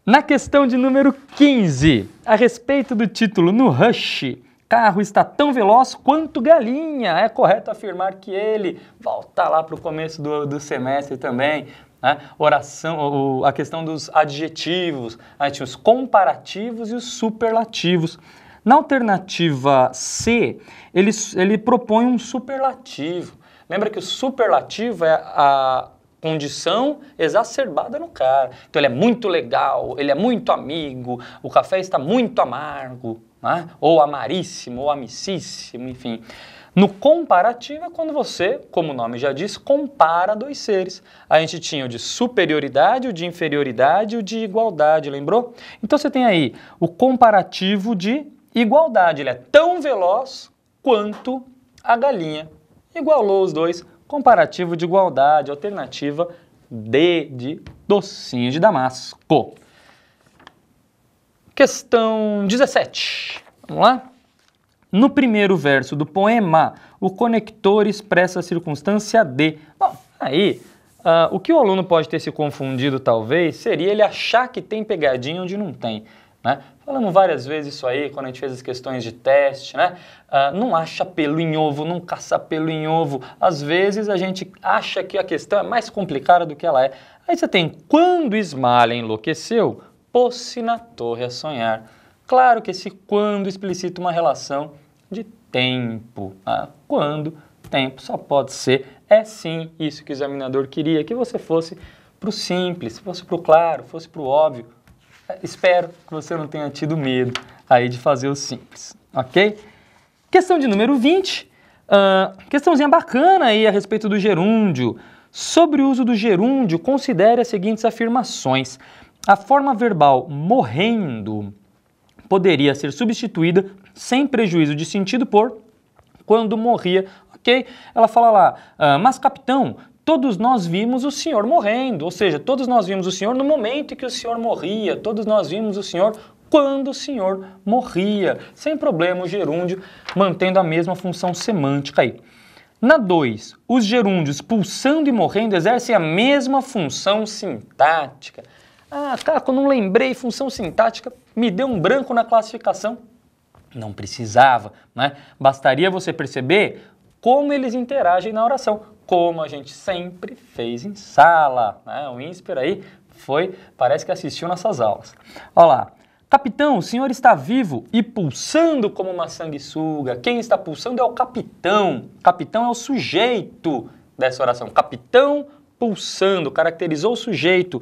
Na questão de número 15, a respeito do título no Rush, carro está tão veloz quanto galinha. É correto afirmar que ele volta lá para o começo do semestre também. Né? A questão dos adjetivos, aí tinha os comparativos e os superlativos. Na alternativa C, ele propõe um superlativo. Lembra que o superlativo é a condição exacerbada no cara. Então ele é muito legal, ele é muito amigo, o café está muito amargo, né? Ou amaríssimo, ou amicíssimo, enfim. No comparativo é quando você, como o nome já diz, compara dois seres. A gente tinha o de superioridade, o de inferioridade e o de igualdade, lembrou? Então você tem aí o comparativo de igualdade. Ele é tão veloz quanto a galinha. Igualou os dois. Comparativo de igualdade, alternativa D de docinho de Damasco. Questão 17. Vamos lá? No primeiro verso do poema, o conector expressa a circunstância D. Bom, aí, o que o aluno pode ter se confundido, talvez, seria ele achar que tem pegadinha onde não tem, né? Falamos várias vezes isso aí, quando a gente fez as questões de teste, né? Não acha pelo em ovo, não caça pelo em ovo. Às vezes a gente acha que a questão é mais complicada do que ela é. Aí você tem, quando Ismalha enlouqueceu, pôs-se na torre a sonhar. Claro que esse quando explicita uma relação de tempo. Quando, tempo, só pode ser. É sim isso que o examinador queria, que você fosse para o simples, fosse para o claro, fosse para o óbvio. Espero que você não tenha tido medo aí de fazer o simples, ok? Questão de número 20, questãozinha bacana aí a respeito do gerúndio. Sobre o uso do gerúndio, considere as seguintes afirmações. A forma verbal morrendo poderia ser substituída sem prejuízo de sentido por quando morria, ok? Ela fala lá, mas capitão, todos nós vimos o senhor morrendo, ou seja, todos nós vimos o senhor no momento em que o senhor morria, todos nós vimos o senhor quando o senhor morria. Sem problema o gerúndio mantendo a mesma função semântica aí. Na 2, os gerúndios pulsando e morrendo exercem a mesma função sintática. Caco, não lembrei função sintática, me deu um branco na classificação. Não precisava, né? Bastaria você perceber como eles interagem na oração, como a gente sempre fez em sala, né? O INSPER aí parece que assistiu nossas aulas. Olha lá, capitão, o senhor está vivo e pulsando como uma sanguessuga. Quem está pulsando é o capitão. Capitão é o sujeito dessa oração. Capitão pulsando, caracterizou o sujeito.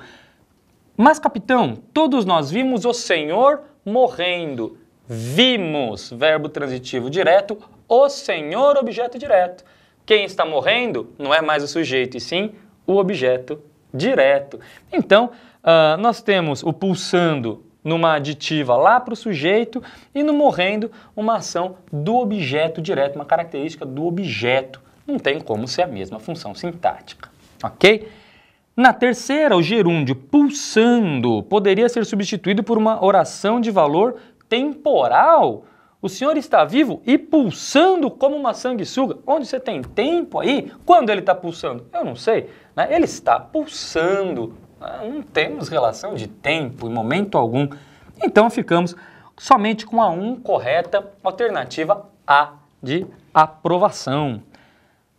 Mas, capitão, todos nós vimos o senhor morrendo. Vimos, verbo transitivo direto, o senhor, objeto direto. Quem está morrendo não é mais o sujeito, e sim o objeto direto. Então, nós temos o pulsando numa aditiva lá para o sujeito e no morrendo uma ação do objeto direto, uma característica do objeto. Não tem como ser a mesma função sintática, ok? Na terceira, o gerúndio pulsando poderia ser substituído por uma oração de valor temporal. O senhor está vivo e pulsando como uma sanguessuga. Onde você tem tempo aí? Quando ele está pulsando? Eu não sei, né? Ele está pulsando. Não temos relação de tempo em momento algum. Então ficamos somente com a 1 correta, alternativa A de aprovação.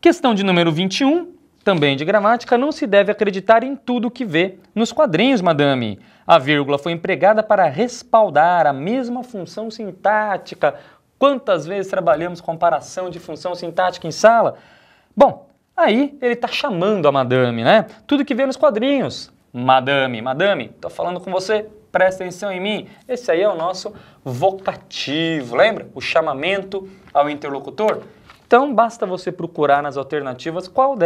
Questão de número 21. Também de gramática, não se deve acreditar em tudo que vê nos quadrinhos, madame. A vírgula foi empregada para respaldar a mesma função sintática. Quantas vezes trabalhamos comparação de função sintática em sala? Bom, aí ele está chamando a madame, né? Tudo que vê nos quadrinhos. Madame, madame, estou falando com você, presta atenção em mim. Esse aí é o nosso vocativo, lembra? O chamamento ao interlocutor. Então, basta você procurar nas alternativas qual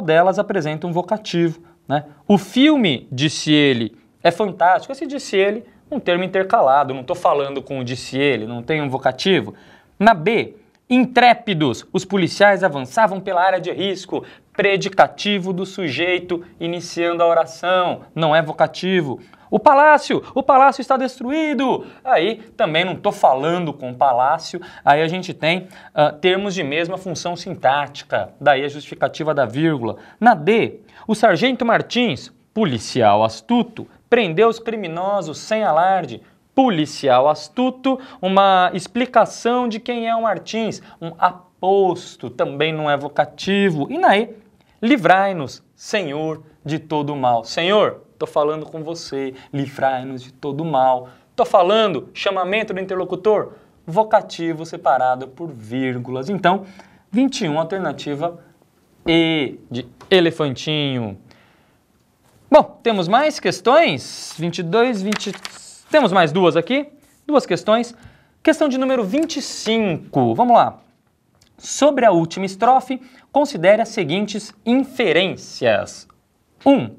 delas apresenta um vocativo, né? O filme, disse ele, é fantástico. Esse disse ele, um termo intercalado, não estou falando com o disse ele, não tem um vocativo. Na B, intrépidos, os policiais avançavam pela área de risco, predicativo do sujeito iniciando a oração, não é vocativo. O palácio está destruído. Aí também não estou falando com palácio, aí a gente tem termos de mesma função sintática, daí a justificativa da vírgula. Na D, o sargento Martins, policial astuto, prendeu os criminosos sem alarde. Policial astuto, uma explicação de quem é o Martins, um aposto, também não é vocativo. E naí, livrai-nos, Senhor, de todo o mal. Senhor, estou falando com você, livrai-nos de todo o mal. Estou falando, chamamento do interlocutor, vocativo separado por vírgulas. Então, 21, alternativa E, de elefantinho. Bom, temos mais questões? 22, 23... Temos mais duas aqui, duas questões. Questão de número 25, vamos lá. Sobre a última estrofe, considere as seguintes inferências. 1.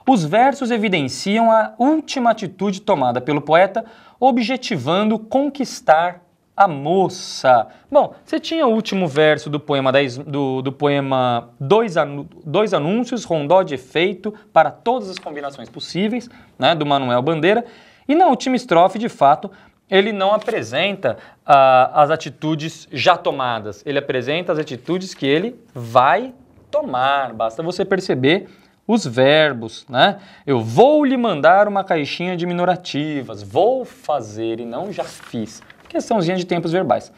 Os versos evidenciam a última atitude tomada pelo poeta, objetivando conquistar a moça. Bom, você tinha o último verso do poema, do poema Dois Anúncios, rondó de efeito para todas as combinações possíveis, né, do Manuel Bandeira. E na última estrofe, de fato, ele não apresenta as atitudes já tomadas. Ele apresenta as atitudes que ele vai tomar. Basta você perceber os verbos, né? Eu vou lhe mandar uma caixinha de minorativas. Vou fazer e não já fiz. Questãozinha de tempos verbais.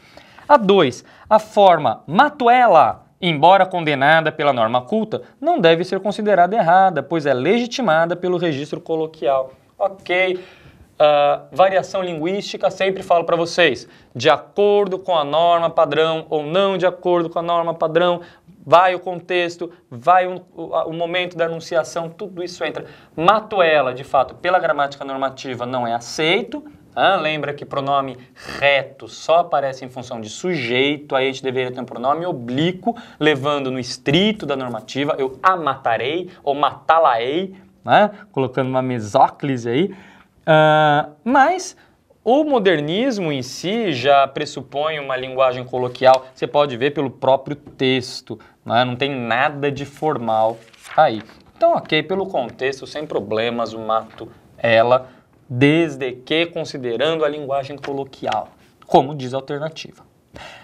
A 2. A forma matuela, embora condenada pela norma culta, não deve ser considerada errada, pois é legitimada pelo registro coloquial. Ok. Variação linguística, sempre falo para vocês, de acordo com a norma padrão ou não de acordo com a norma padrão, vai o contexto, vai o momento da enunciação, tudo isso entra. Matuela, de fato, pela gramática normativa não é aceito. Lembra que pronome reto só aparece em função de sujeito, aí a gente deveria ter um pronome oblíquo, levando no estrito da normativa, eu a matarei ou matá-la-ei, né? Colocando uma mesóclise aí. Mas o modernismo em si já pressupõe uma linguagem coloquial, você pode ver pelo próprio texto, né? Não tem nada de formal aí. Então, ok, pelo contexto, sem problemas, o mato, ela, desde que considerando a linguagem coloquial, como diz a alternativa.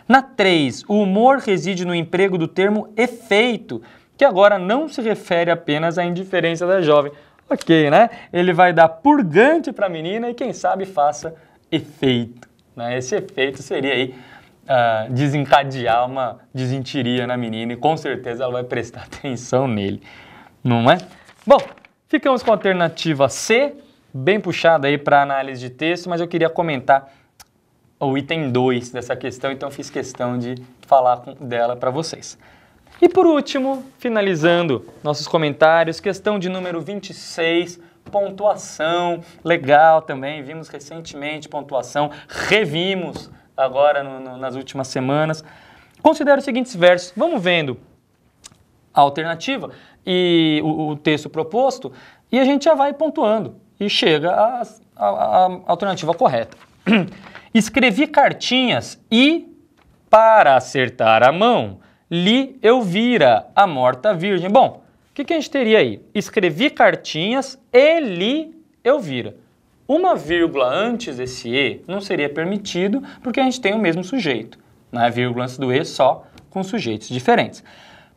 Na 3, o humor reside no emprego do termo efeito, que agora não se refere apenas à indiferença da jovem. Ok, né? Ele vai dar purgante para a menina e quem sabe faça efeito, né? Esse efeito seria aí desencadear uma desentiria na menina e com certeza ela vai prestar atenção nele, não é? Bom, ficamos com a alternativa C, bem puxada aí para análise de texto, mas eu queria comentar o item 2 dessa questão, então fiz questão de falar dela para vocês. E por último, finalizando nossos comentários, questão de número 26, pontuação, legal também, vimos recentemente pontuação, revimos agora nas últimas semanas. Considere os seguintes versos, vamos vendo a alternativa e o texto proposto e a gente já vai pontuando e chega à alternativa correta. Escrevi cartinhas e, para acertar a mão, li Elvira, a morta virgem. Bom, o que a gente teria aí? Escrevi cartinhas e li Elvira. Uma vírgula antes desse E não seria permitido porque a gente tem o mesmo sujeito. Na vírgula antes do E só com sujeitos diferentes.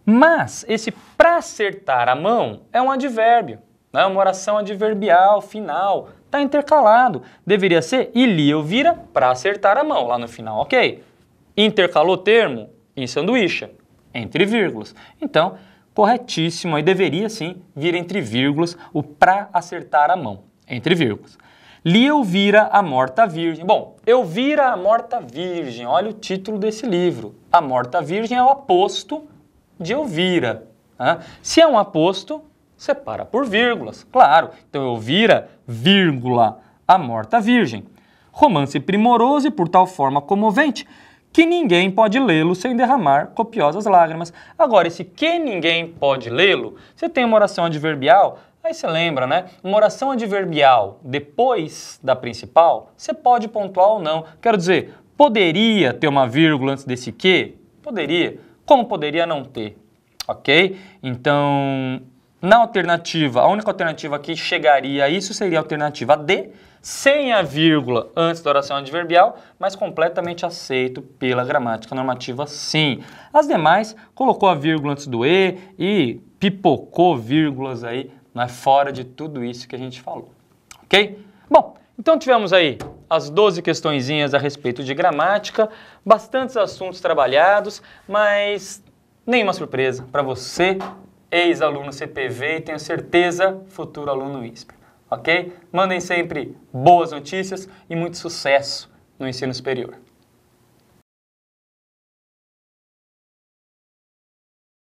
Mas esse para acertar a mão é um advérbio, né? Uma oração adverbial, final, está intercalado. Deveria ser e li Elvira para acertar a mão lá no final, ok? Intercalou o termo em sanduíche, entre vírgulas. Então, corretíssimo, aí deveria sim vir entre vírgulas o para acertar a mão, entre vírgulas. Li Elvira, a morta virgem. Bom, Elvira, a morta virgem, olha o título desse livro. A morta virgem é o aposto de Elvira. Né? Se é um aposto, separa por vírgulas, claro. Então, Elvira, vírgula, a morta virgem. Romance primoroso e por tal forma comovente que ninguém pode lê-lo sem derramar copiosas lágrimas. Agora, esse que ninguém pode lê-lo, você tem uma oração adverbial, aí você lembra, né? Uma oração adverbial depois da principal, você pode pontuar ou não. Quero dizer, poderia ter uma vírgula antes desse que? Poderia. Como poderia não ter? Ok? Então, na alternativa, a única alternativa que chegaria a isso seria a alternativa D, sem a vírgula antes da oração adverbial, mas completamente aceito pela gramática normativa, sim. As demais, colocou a vírgula antes do E e pipocou vírgulas aí, fora de tudo isso que a gente falou. ok? Bom, então tivemos aí as 12 questõezinhas a respeito de gramática, bastantes assuntos trabalhados, mas nenhuma surpresa para você, ex-aluno CPV e tenho certeza, futuro aluno ISPER, ok? Mandem sempre boas notícias e muito sucesso no ensino superior.